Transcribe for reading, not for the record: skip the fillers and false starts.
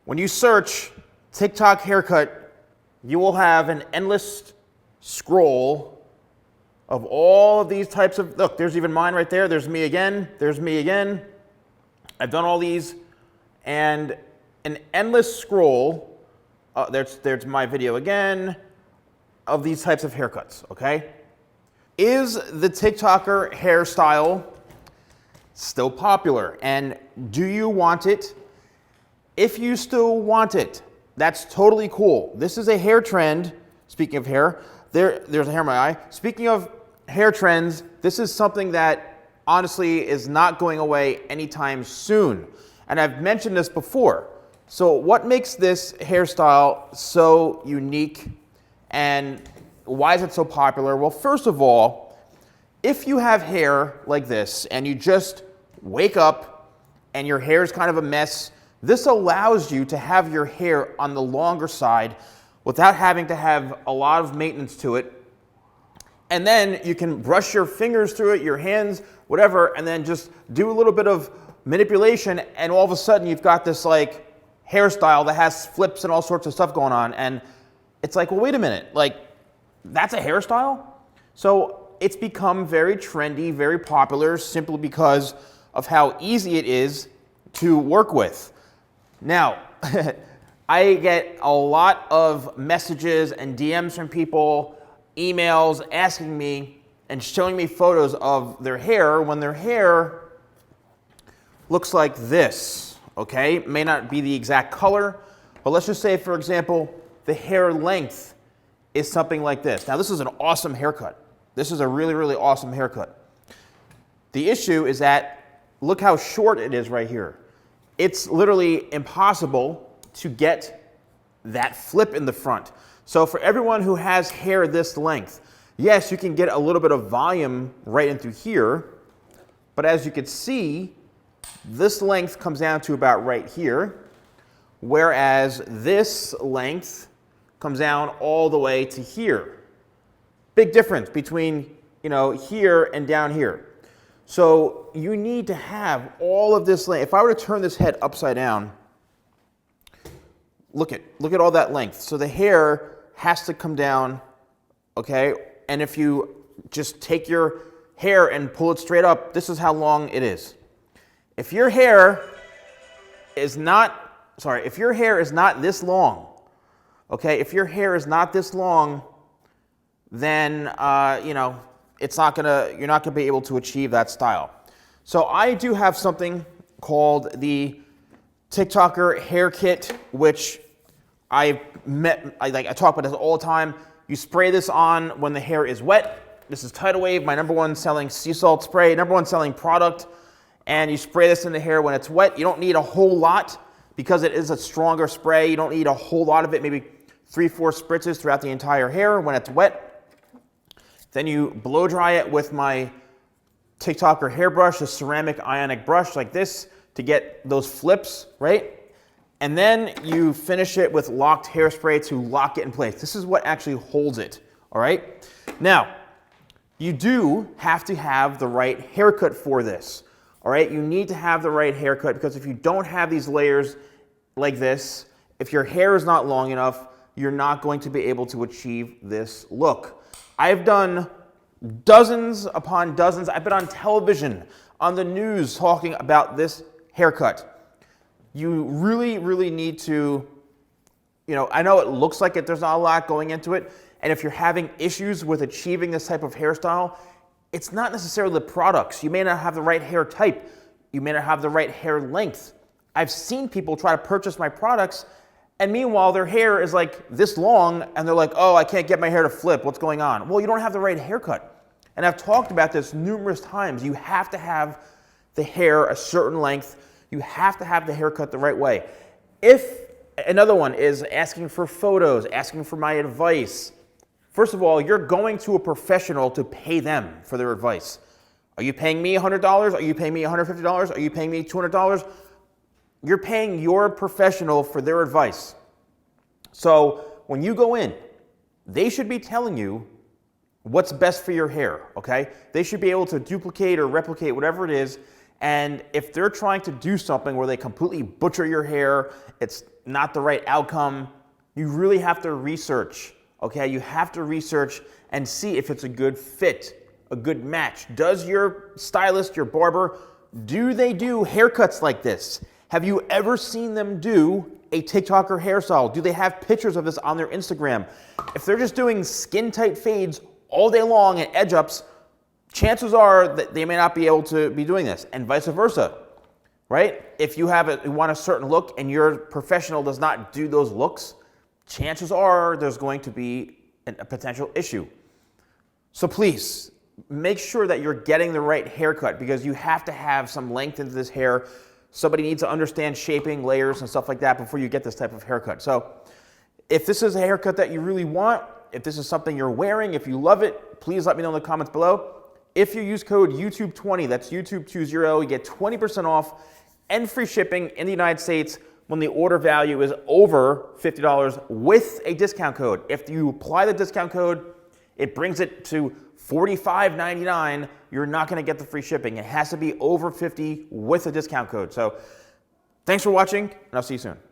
When you search TikTok haircut, you will have an endless scroll of all of these types of, look, there's even mine right there. There's me again. There's me again. I've done all these, and an endless scroll, there's my video again, of these types of haircuts, okay? Is the TikToker hairstyle still popular? And do you want it? If you still want it, that's totally cool. This is a hair trend. Speaking of hair, there's a hair in my eye. Speaking of hair trends, this is something that honestly is not going away anytime soon. And I've mentioned this before. So what makes this hairstyle so unique and why is it so popular? Well, first of all, if you have hair like this and you just wake up and your hair is kind of a mess, this allows you to have your hair on the longer side without having to have a lot of maintenance to it. And then you can brush your fingers through it, your hands, whatever, and then just do a little bit of manipulation, and all of a sudden you've got this like hairstyle that has flips and all sorts of stuff going on. And it's like, well, wait a minute, like that's a hairstyle? So it's become very trendy, very popular, simply because of how easy it is to work with. Now, I get a lot of messages and DMs from people, emails asking me and showing me photos of their hair when their hair looks like this, okay? It may not be the exact color, but let's just say, for example, the hair length is something like this. Now, this is an awesome haircut. This is a really, really awesome haircut. The issue is that look how short it is right here. It's literally impossible to get that flip in the front. So for everyone who has hair this length, yes, you can get a little bit of volume right into here, but as you can see, this length comes down to about right here, whereas this length comes down all the way to here. Big difference between, here and down here. So you need to have all of this length. If I were to turn this head upside down, look at all that length. So the hair has to come down, okay? And if you just take your hair and pull it straight up, this is how long it is. If your hair is not this long, okay? If your hair is not this long, then you're not gonna be able to achieve that style. So I do have something called the TikToker hair kit, which I talk about this all the time. You spray this on when the hair is wet. This is Tidal Wave, my #1 selling sea salt spray, #1 selling product. And you spray this in the hair when it's wet. You don't need a whole lot because it is a stronger spray. You don't need a whole lot of it, maybe 3-4 spritzes throughout the entire hair when it's wet. Then you blow dry it with my TikToker hairbrush, a ceramic ionic brush like this to get those flips, right? And then you finish it with locked hairspray to lock it in place. This is what actually holds it, all right? Now, you do have to have the right haircut for this, all right? You need to have the right haircut because if you don't have these layers like this, if your hair is not long enough, you're not going to be able to achieve this look. I've done dozens upon dozens. I've been on television, on the news talking about this haircut. You really, really need to, I know it looks like there's not a lot going into it, and if you're having issues with achieving this type of hairstyle, it's not necessarily the products. You may not have the right hair type. You may not have the right hair length. I've seen people try to purchase my products, and meanwhile, their hair is like this long, and they're like, oh, I can't get my hair to flip. What's going on? Well, you don't have the right haircut. And I've talked about this numerous times. You have to have the hair a certain length. You have to have the haircut the right way. If another one is asking for photos, asking for my advice, first of all, you're going to a professional to pay them for their advice. Are you paying me $100? Are you paying me $150? Are you paying me $200? You're paying your professional for their advice. So when you go in, they should be telling you what's best for your hair, okay? They should be able to duplicate or replicate whatever it is. And if they're trying to do something where they completely butcher your hair, it's not the right outcome. You really have to research, okay? You have to research and see if it's a good fit, a good match. Does your stylist, your barber, do they do haircuts like this? Have you ever seen them do a TikTok or hairstyle? Do they have pictures of this on their Instagram? If they're just doing skin tight fades all day long and edge ups, chances are that they may not be able to be doing this, and vice versa, right? If you want a certain look and your professional does not do those looks, chances are there's going to be a potential issue. So please, make sure that you're getting the right haircut, because you have to have some length into this hair. Somebody needs to understand shaping, layers, and stuff like that before you get this type of haircut. So if this is a haircut that you really want, if this is something you're wearing, if you love it, please let me know in the comments below. If you use code YouTube20, that's YouTube20, you get 20% off and free shipping in the United States when the order value is over $50 with a discount code. If you apply the discount code, it brings it to $45.99. You're not going to get the free shipping. It has to be over $50 with a discount code. So thanks for watching, and I'll see you soon.